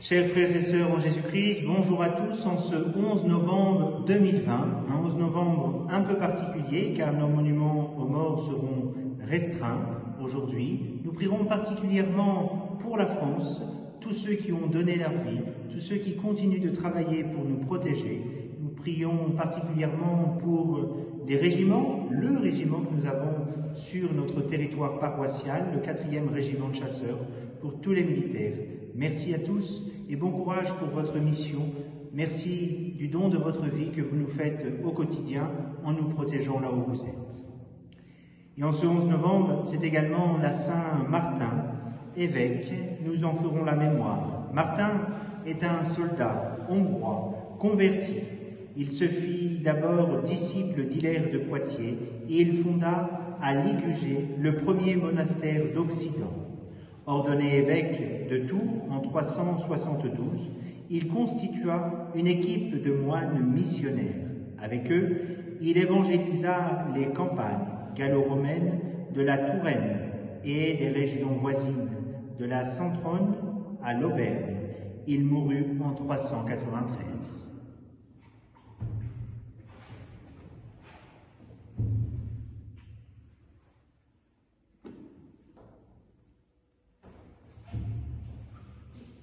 Chers frères et sœurs en Jésus-Christ, bonjour à tous en ce 11 novembre 2020, un 11 novembre un peu particulier car nos monuments aux morts seront restreints aujourd'hui. Nous prierons particulièrement pour la France, tous ceux qui ont donné leur vie, tous ceux qui continuent de travailler pour nous protéger. Nous prions particulièrement pour les régiments, le régiment que nous avons sur notre territoire paroissial, le 4e régiment de chasseurs, pour tous les militaires. Merci à tous et bon courage pour votre mission. Merci du don de votre vie que vous nous faites au quotidien en nous protégeant là où vous êtes. Et en ce 11 novembre, c'est également la Saint-Martin, évêque. Nous en ferons la mémoire. Martin est un soldat hongrois, converti. Il se fit d'abord disciple d'Hilaire de Poitiers et il fonda à Ligugé le premier monastère d'Occident. Ordonné évêque de Tours en 372, il constitua une équipe de moines missionnaires. Avec eux, il évangélisa les campagnes gallo-romaines de la Touraine et des régions voisines, de la Centronne à l'Auvergne. Il mourut en 393.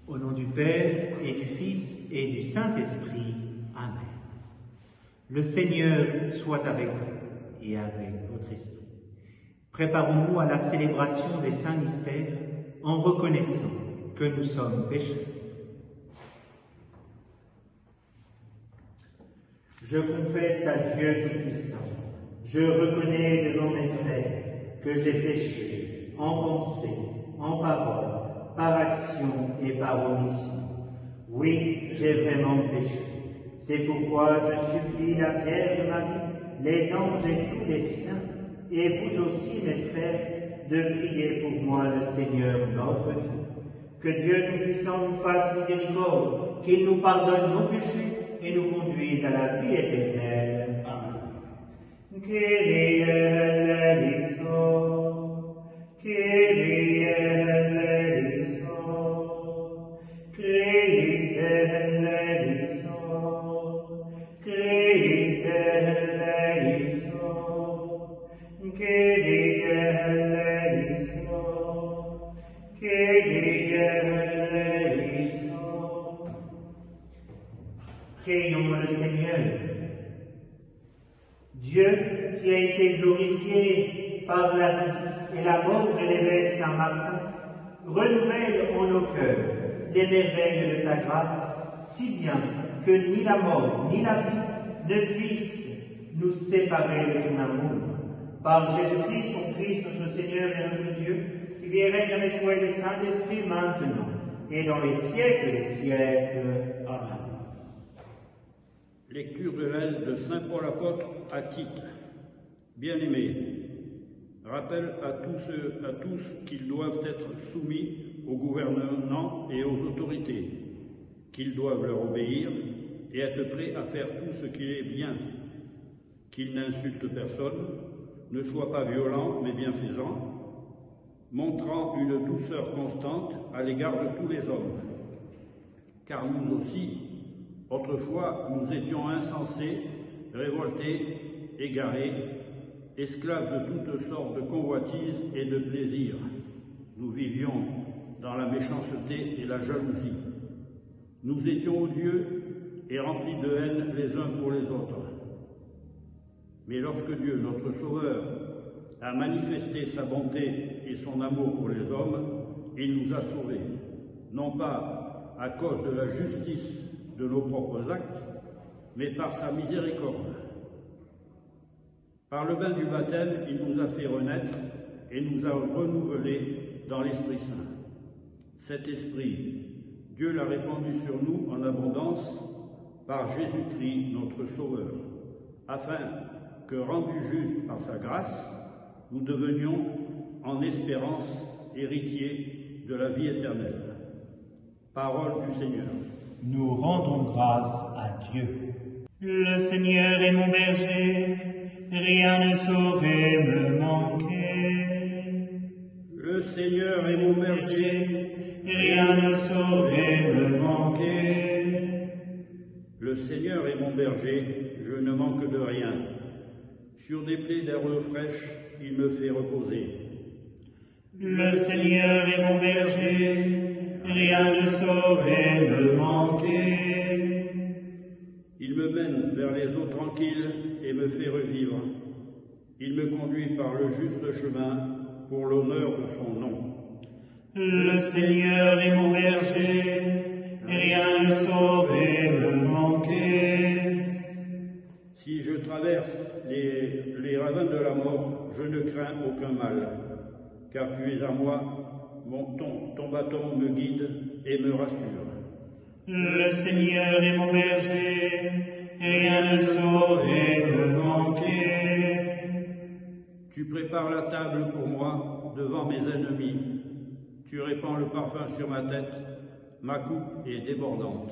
Au nom du Père et du Fils et du Saint-Esprit. Amen. Le Seigneur soit avec vous et avec votre esprit. Préparons-nous à la célébration des saints mystères en reconnaissant que nous sommes pécheurs. Je confesse à Dieu Tout-Puissant, je reconnais devant mes frères que j'ai péché en pensée, en parole, par action et par omission. Oui, j'ai vraiment péché. C'est pourquoi je supplie la Vierge Marie, les anges et tous les saints, et vous aussi, mes frères, de prier pour moi le Seigneur notre Dieu. Que Dieu Tout-Puissant nous fasse miséricorde, qu'il nous pardonne nos péchés et nous conduise à la vie éternelle. Amen. Kyrie eleison, Kyrie eleison, Christe eleison, Christe eleison, Kyrie eleison, Kyrie eleison. Prions le Seigneur. Dieu qui a été glorifié par la vie et la mort de l'évêque Saint-Martin, renouvelle en nos cœurs les merveilles de ta grâce, si bien que ni la mort ni la vie ne puissent nous séparer de ton amour. Par Jésus-Christ, ton Fils, notre Seigneur et notre Dieu, qui vient règne avec toi et le Saint-Esprit maintenant et dans les siècles des siècles. Amen. Lecture de l'aile de saint Paul apôtre à Tite. Bien-aimés, rappelle à tous qu'ils doivent être soumis aux gouvernants et aux autorités, qu'ils doivent leur obéir et être prêts à faire tout ce qui est bien, qu'ils n'insultent personne, ne soient pas violents mais bienfaisants, montrant une douceur constante à l'égard de tous les hommes. Car nous aussi, autrefois, nous étions insensés, révoltés, égarés, esclaves de toutes sortes de convoitises et de plaisirs. Nous vivions dans la méchanceté et la jalousie. Nous étions odieux et remplis de haine les uns pour les autres. Mais lorsque Dieu, notre Sauveur, a manifesté sa bonté et son amour pour les hommes, il nous a sauvés, non pas à cause de la justice de nos propres actes, mais par sa miséricorde. Par le bain du baptême, il nous a fait renaître et nous a renouvelés dans l'Esprit Saint. Cet Esprit, Dieu l'a répandu sur nous en abondance par Jésus-Christ, notre Sauveur, afin que, rendus justes par sa grâce, nous devenions en espérance héritiers de la vie éternelle. Parole du Seigneur. Nous rendons grâce à Dieu. Le Seigneur est mon berger, rien ne saurait me manquer. Le Seigneur est mon berger, rien ne saurait me manquer. Le Seigneur est mon berger, je ne manque de rien. Sur des plaies d'herbes fraîches, il me fait reposer. Le Seigneur est mon berger, rien ne saurait me manquer. Il me mène vers les eaux tranquilles et me fait revivre. Il me conduit par le juste chemin pour l'honneur de son nom. Le Seigneur est mon berger, rien ne saurait me manquer. Si je traverse les ravins de la mort, je ne crains aucun mal, car tu es à moi, ton bâton me guide et me rassure. Le Seigneur est mon berger, rien ne saurait me manquer. Tu prépares la table pour moi devant mes ennemis. Tu répands le parfum sur ma tête, ma coupe est débordante.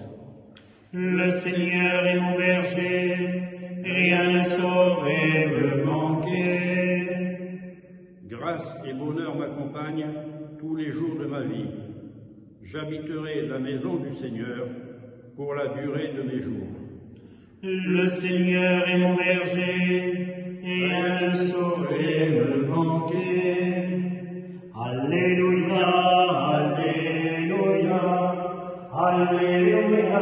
Le Seigneur est mon berger, rien ne saurait me manquer. Grâce et bonheur m'accompagnent tous les jours de ma vie. J'habiterai la maison du Seigneur pour la durée de mes jours. Le Seigneur est mon berger, rien ne saurait me manquer. Alléluia, Alléluia, Alléluia,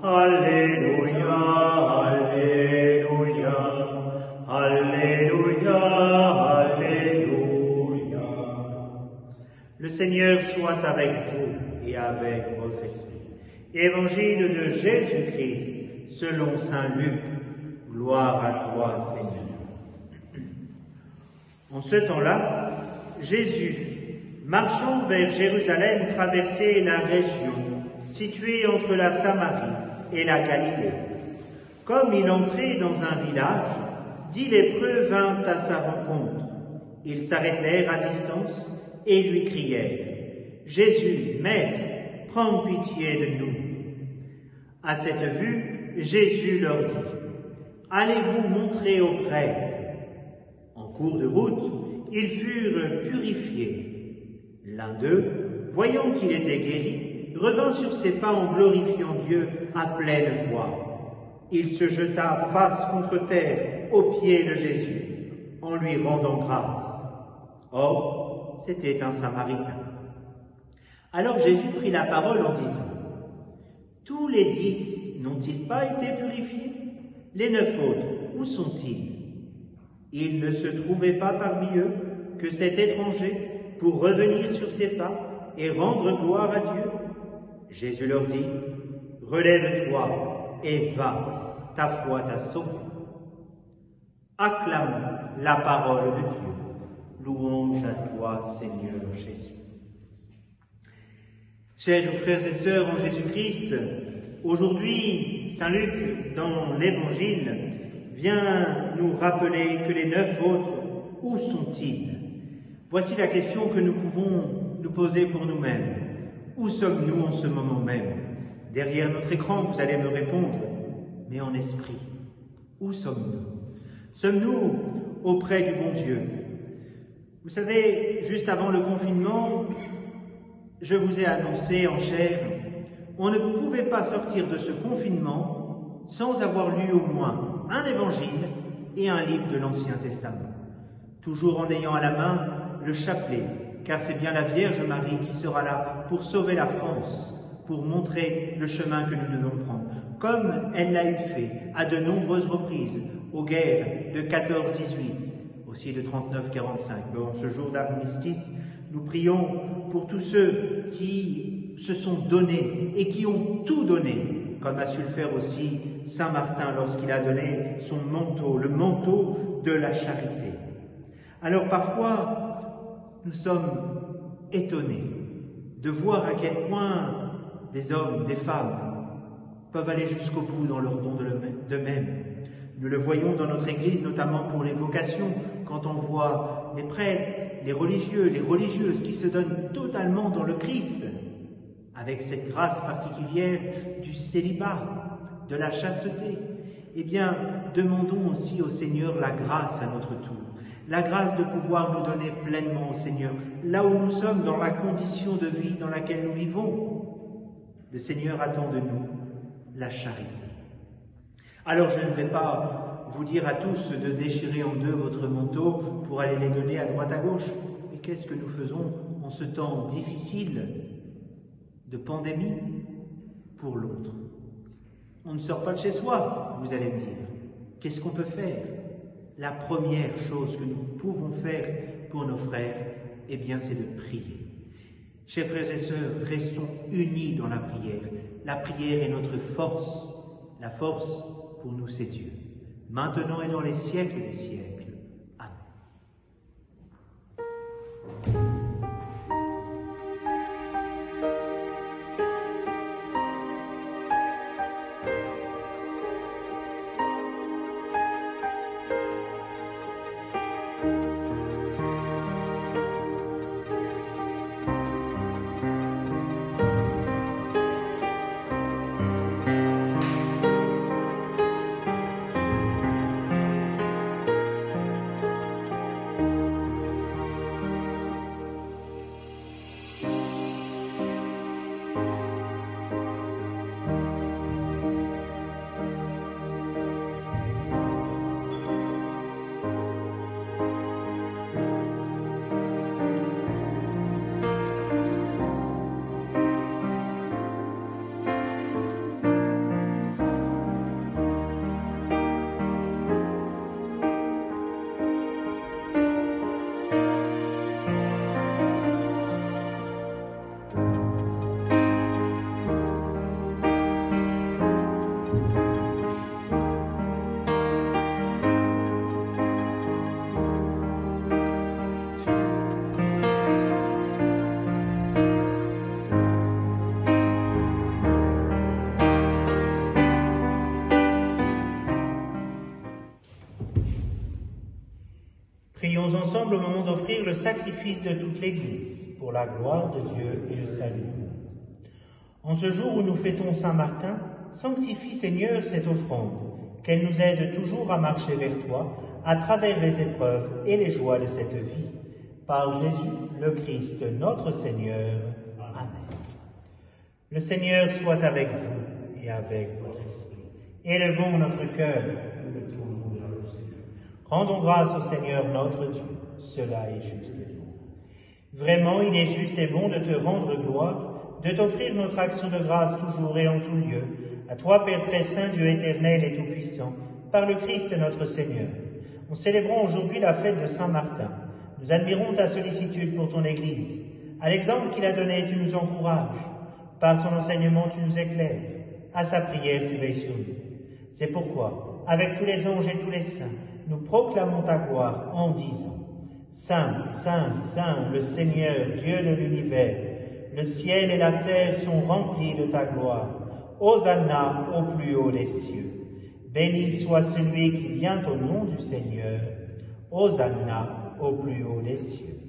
Alléluia, Alléluia, Alléluia, Alléluia, Alléluia. Le Seigneur soit avec vous et avec votre esprit. Évangile de Jésus-Christ, selon saint Luc. Gloire à toi, Seigneur. En ce temps-là, Jésus, marchant vers Jérusalem, traversait la région située entre la Samarie et la Galilée. Comme il entrait dans un village, 10 lépreux vinrent à sa rencontre. Ils s'arrêtèrent à distance et lui crièrent « Jésus, Maître, prends pitié de nous !» À cette vue, Jésus leur dit « Allez-vous montrer aux prêtres ?» En cours de route, ils furent purifiés. L'un d'eux, voyant qu'il était guéri, revint sur ses pas en glorifiant Dieu à pleine voix. Il se jeta face contre terre aux pieds de Jésus, en lui rendant grâce. Or, c'était un Samaritain. Alors Jésus prit la parole en disant « Tous les 10 n'ont-ils pas été purifiés? Les 9 autres, où sont-ils? » Il ne se trouvait pas parmi eux que cet étranger pour revenir sur ses pas et rendre gloire à Dieu. Jésus leur dit « Relève-toi et va, ta foi t'a sauvé. » Acclamons la parole de Dieu. Louange à toi, Seigneur Jésus. Chers frères et sœurs en Jésus-Christ, aujourd'hui, saint Luc, dans l'Évangile, vient nous rappeler que les 9 autres, où sont-ils? Voici la question que nous pouvons nous poser pour nous-mêmes. Où sommes-nous en ce moment même? Derrière notre écran, vous allez me répondre, mais en esprit, où sommes-nous? Sommes-nous auprès du bon Dieu? Vous savez, juste avant le confinement, je vous ai annoncé en chair, on ne pouvait pas sortir de ce confinement sans avoir lu au moins un évangile et un livre de l'Ancien Testament. Toujours en ayant à la main le chapelet, car c'est bien la Vierge Marie qui sera là pour sauver la France, pour montrer le chemin que nous devons prendre, comme elle l'a eu fait à de nombreuses reprises, aux guerres de 14-18, aussi de 39-45. En ce jour d'armistice, nous prions pour tous ceux qui se sont donnés et qui ont tout donné, comme a su le faire aussi saint Martin lorsqu'il a donné son manteau, le manteau de la charité. Alors parfois, nous sommes étonnés de voir à quel point des hommes, des femmes peuvent aller jusqu'au bout dans leur don d'eux-mêmes. Nous le voyons dans notre Église, notamment pour les vocations, quand on voit les prêtres, les religieux, les religieuses qui se donnent totalement dans le Christ, avec cette grâce particulière du célibat, de la chasteté. eh bien, demandons aussi au Seigneur la grâce à notre tour. La grâce de pouvoir nous donner pleinement au Seigneur, là où nous sommes, dans la condition de vie dans laquelle nous vivons. Le Seigneur attend de nous la charité. Alors je ne vais pas vous dire à tous de déchirer en deux votre manteau pour aller les donner à droite à gauche. Mais qu'est-ce que nous faisons en ce temps difficile de pandémie pour l'autre? On ne sort pas de chez soi, vous allez me dire. Qu'est-ce qu'on peut faire? La première chose que nous pouvons faire pour nos frères, eh bien, c'est de prier. Chers frères et sœurs, restons unis dans la prière. La prière est notre force. La force, pour nous, c'est Dieu. Maintenant et dans les siècles des siècles. Amen. Prions ensemble au moment d'offrir le sacrifice de toute l'Église, pour la gloire de Dieu et le salut. En ce jour où nous fêtons Saint Martin, sanctifie Seigneur cette offrande, qu'elle nous aide toujours à marcher vers toi, à travers les épreuves et les joies de cette vie. Par Jésus, le Christ, notre Seigneur. Amen. Le Seigneur soit avec vous et avec votre esprit. Élevons notre cœur. Rendons grâce au Seigneur notre Dieu, cela est juste et bon. Vraiment, il est juste et bon de te rendre gloire, de t'offrir notre action de grâce toujours et en tout lieu, à toi, Père très saint, Dieu éternel et tout-puissant, par le Christ notre Seigneur. Nous célébrons aujourd'hui la fête de Saint Martin. Nous admirons ta sollicitude pour ton Église. À l'exemple qu'il a donné, tu nous encourages. Par son enseignement, tu nous éclaires. À sa prière, tu veilles sur nous. C'est pourquoi, avec tous les anges et tous les saints, nous proclamons ta gloire en disant: Saint, Saint, Saint, le Seigneur, Dieu de l'univers, le ciel et la terre sont remplis de ta gloire. Hosanna au plus haut des cieux. Béni soit celui qui vient au nom du Seigneur. Hosanna au plus haut des cieux.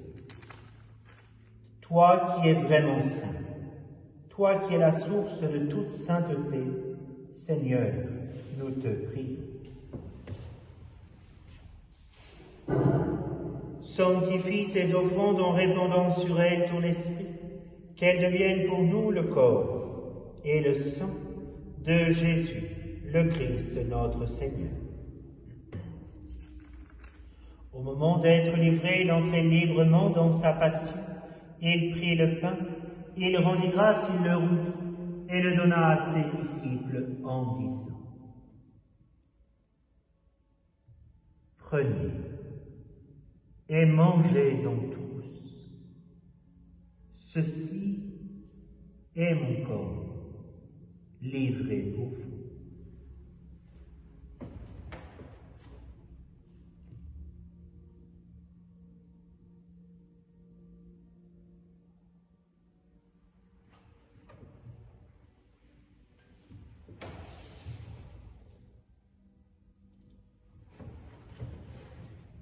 Toi qui es vraiment saint, toi qui es la source de toute sainteté, Seigneur, nous te prions. Sanctifie ces offrandes en répandant sur elles ton esprit, qu'elles deviennent pour nous le corps et le sang de Jésus, le Christ notre Seigneur. Au moment d'être livré, il entrait librement dans sa passion. Il prit le pain, il rendit grâce, il le rompit et le donna à ses disciples en disant: Prenez et mangez-en tous. Ceci est mon corps, livré pour vous.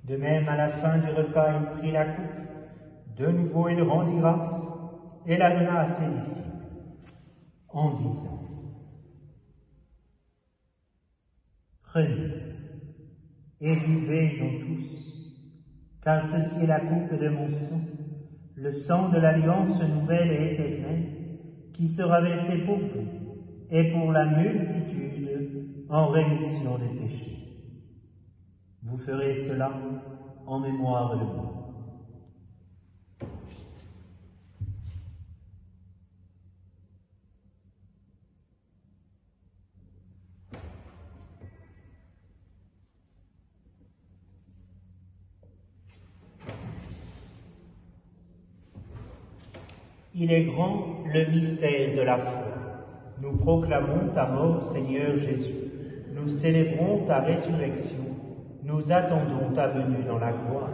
De même, à la fin du repas, il prit la coupe. De nouveau, il rendit grâce et la donna à ses disciples, en disant: Prenez et buvez-en tous, car ceci est la coupe de mon sang, le sang de l'alliance nouvelle et éternelle, qui sera versé pour vous et pour la multitude en rémission des péchés. Vous ferez cela en mémoire de moi. Il est grand le mystère de la foi. Nous proclamons ta mort, Seigneur Jésus. Nous célébrons ta résurrection. Nous attendons ta venue dans la gloire.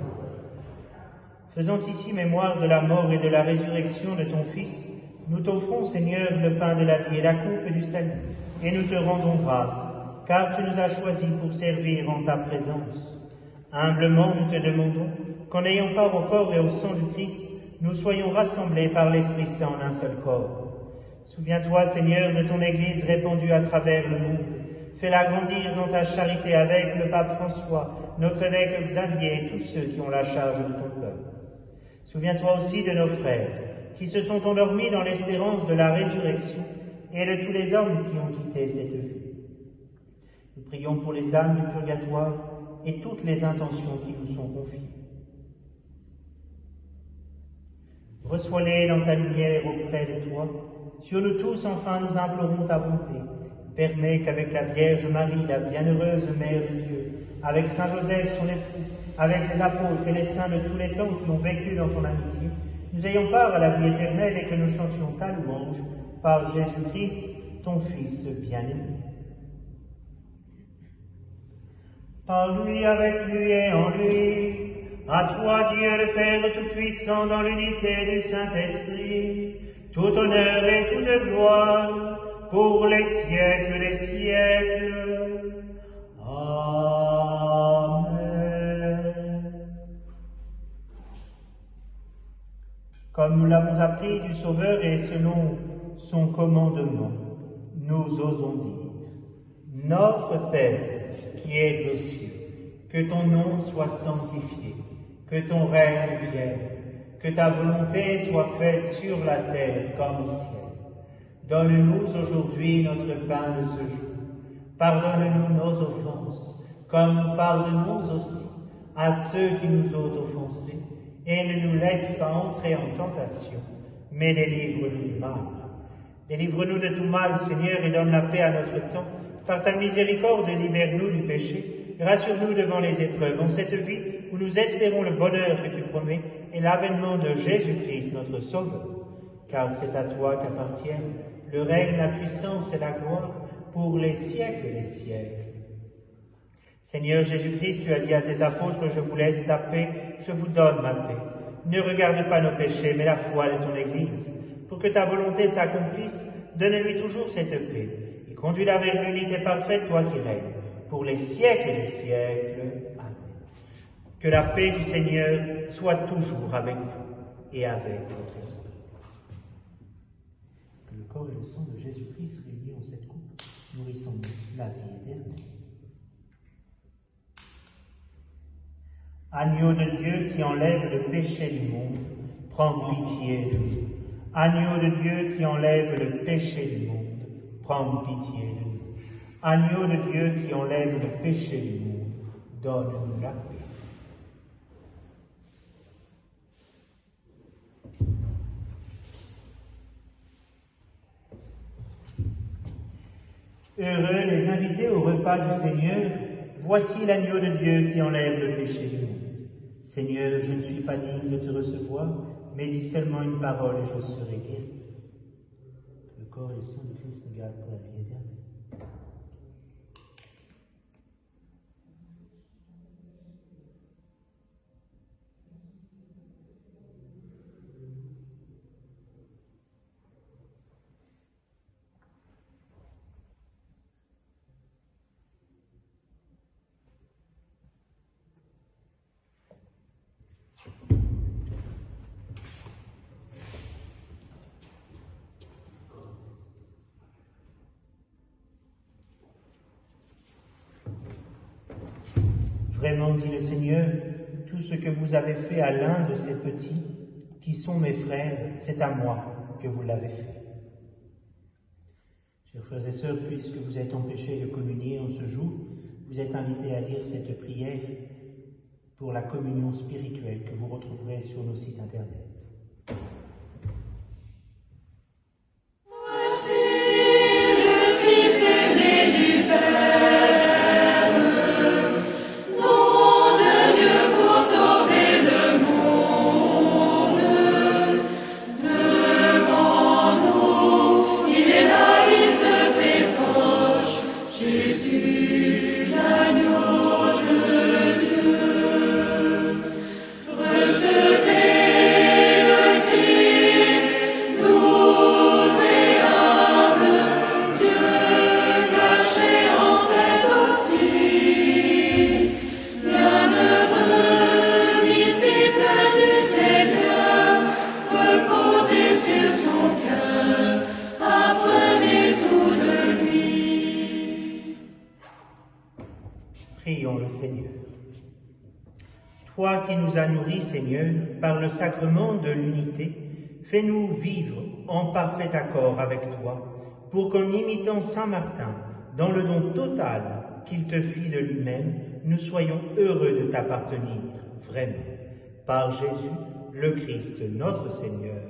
Faisant ici mémoire de la mort et de la résurrection de ton Fils, nous t'offrons, Seigneur, le pain de la vie et la coupe du salut, et nous te rendons grâce, car tu nous as choisis pour servir en ta présence. Humblement, nous te demandons qu'en ayant part au corps et au sang du Christ, nous soyons rassemblés par l'Esprit Saint en un seul corps. Souviens-toi, Seigneur, de ton Église répandue à travers le monde. Fais-la grandir dans ta charité avec le pape François, notre évêque Xavier et tous ceux qui ont la charge de ton peuple. Souviens-toi aussi de nos frères, qui se sont endormis dans l'espérance de la résurrection, et de tous les hommes qui ont quitté cette vie. Nous prions pour les âmes du purgatoire et toutes les intentions qui nous sont confiées. Reçois-les dans ta lumière auprès de toi. Sur nous tous, enfin, nous implorons ta bonté. Permets qu'avec la Vierge Marie, la bienheureuse Mère de Dieu, avec Saint Joseph, son époux, avec les apôtres et les saints de tous les temps qui ont vécu dans ton amitié, nous ayons part à la vie éternelle et que nous chantions ta louange par Jésus-Christ, ton Fils bien-aimé. Par lui, avec lui et en lui, à toi, Dieu le Père Tout-Puissant, dans l'unité du Saint-Esprit, tout honneur et toute gloire, pour les siècles des siècles. Amen. Comme nous l'avons appris du Sauveur et selon son commandement, nous osons dire: Notre Père, qui es aux cieux, que ton nom soit sanctifié, que ton règne vienne, que ta volonté soit faite sur la terre comme au ciel. Donne-nous aujourd'hui notre pain de ce jour. Pardonne-nous nos offenses, comme nous pardonnons aussi à ceux qui nous ont offensés, et ne nous laisse pas entrer en tentation, mais délivre-nous du mal. Délivre-nous de tout mal, Seigneur, et donne la paix à notre temps. Par ta miséricorde, libère-nous du péché. Rassure-nous devant les épreuves, en cette vie où nous espérons le bonheur que tu promets et l'avènement de Jésus-Christ, notre Sauveur. Car c'est à toi qu'appartiennent le règne, la puissance et la gloire pour les siècles des siècles. Seigneur Jésus-Christ, tu as dit à tes apôtres: je vous laisse la paix, je vous donne ma paix. Ne regarde pas nos péchés, mais la foi de ton Église. Pour que ta volonté s'accomplisse, donne-lui toujours cette paix, et conduis-la vers l'unité parfaite, toi qui règnes, pour les siècles des siècles. Amen. Que la paix du Seigneur soit toujours avec vous et avec votre esprit. Que le corps et le sang de Jésus-Christ réunis en cette coupe nourrissons la vie éternelle. Agneau de Dieu qui enlève le péché du monde, prends pitié de nous. Agneau de Dieu qui enlève le péché du monde, prends pitié de nous. Agneau de Dieu qui enlève le péché du monde, donne-nous la paix. Heureux les invités au repas du Seigneur, voici l'agneau de Dieu qui enlève le péché du monde. Seigneur, je ne suis pas digne de te recevoir, mais dis seulement une parole et je serai guéri. Que le corps et le sang de Christ me gardent pour la vie éternelle. Vraiment, dit le Seigneur, tout ce que vous avez fait à l'un de ces petits, qui sont mes frères, c'est à moi que vous l'avez fait. Chers frères et sœurs, puisque vous êtes empêchés de communier en ce jour, vous êtes invités à dire cette prière pour la communion spirituelle que vous retrouverez sur nos sites internet. Prions le Seigneur. Toi qui nous as nourris, Seigneur, par le sacrement de l'unité, fais-nous vivre en parfait accord avec toi, pour qu'en imitant Saint Martin, dans le don total qu'il te fit de lui-même, nous soyons heureux de t'appartenir, vraiment, par Jésus, le Christ, notre Seigneur.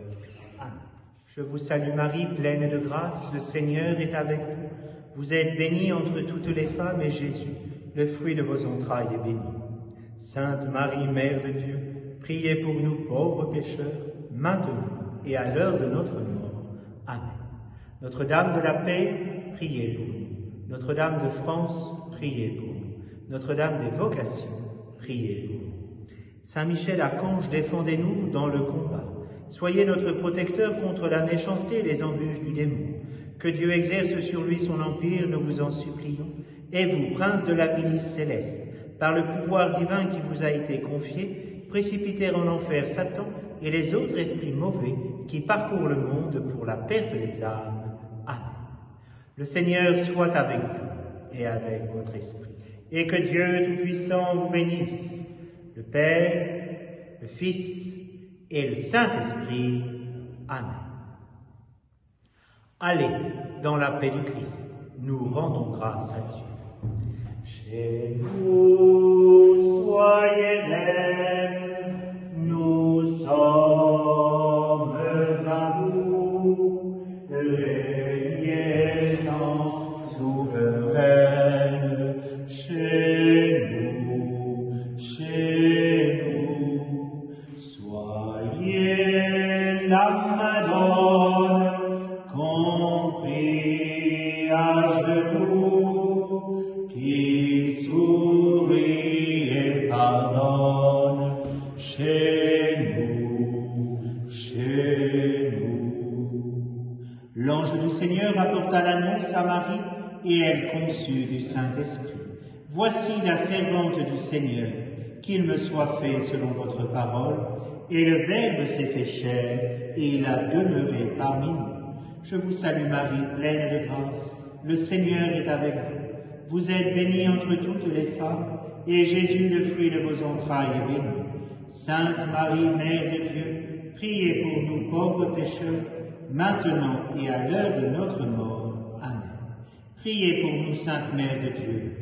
Amen. Je vous salue Marie, pleine de grâce, le Seigneur est avec vous. Vous êtes bénie entre toutes les femmes, et Jésus, le fruit de vos entrailles, est béni. Sainte Marie, Mère de Dieu, priez pour nous pauvres pécheurs, maintenant et à l'heure de notre mort. Amen. Notre-Dame de la paix, priez pour nous. Notre-Dame de France, priez pour nous. Notre-Dame des vocations, priez pour nous. Saint Michel Archange, défendez-nous dans le combat. Soyez notre protecteur contre la méchanceté et les embûches du démon. Que Dieu exerce sur lui son empire, nous vous en supplions. Et vous, prince de la milice céleste, par le pouvoir divin qui vous a été confié, précipitez en enfer Satan et les autres esprits mauvais qui parcourent le monde pour la perte des âmes. Amen. Le Seigneur soit avec vous et avec votre esprit, et que Dieu Tout-Puissant vous bénisse, le Père, le Fils et le Saint-Esprit. Amen. Allez dans la paix du Christ, nous rendons grâce à Dieu. Chez nous, soyez reines, nous sommes à vous, régnez en souveraine. Chez nous, soyez la Madone, compris à genoux, qui sourit et pardonne. Chez nous. L'ange du Seigneur apporta l'annonce à Marie, et elle conçut du Saint-Esprit. Voici la servante du Seigneur, qu'il me soit fait selon votre parole. Et le Verbe s'est fait chair, et il a demeuré parmi nous. Je vous salue Marie, pleine de grâce, le Seigneur est avec vous. Vous êtes bénie entre toutes les femmes, et Jésus, le fruit de vos entrailles, est béni. Sainte Marie, Mère de Dieu, priez pour nous pauvres pécheurs, maintenant et à l'heure de notre mort. Amen. Priez pour nous, Sainte Mère de Dieu,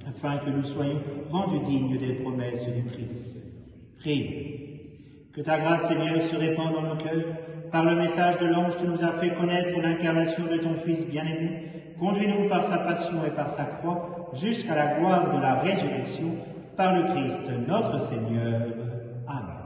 afin que nous soyons rendus dignes des promesses du Christ. Priez. Que ta grâce, Seigneur, se répande dans nos cœurs. Par le message de l'ange, tu nous as fait connaître l'incarnation de ton Fils bien-aimé. Conduis-nous par sa passion et par sa croix, jusqu'à la gloire de la résurrection, par le Christ notre Seigneur. Amen.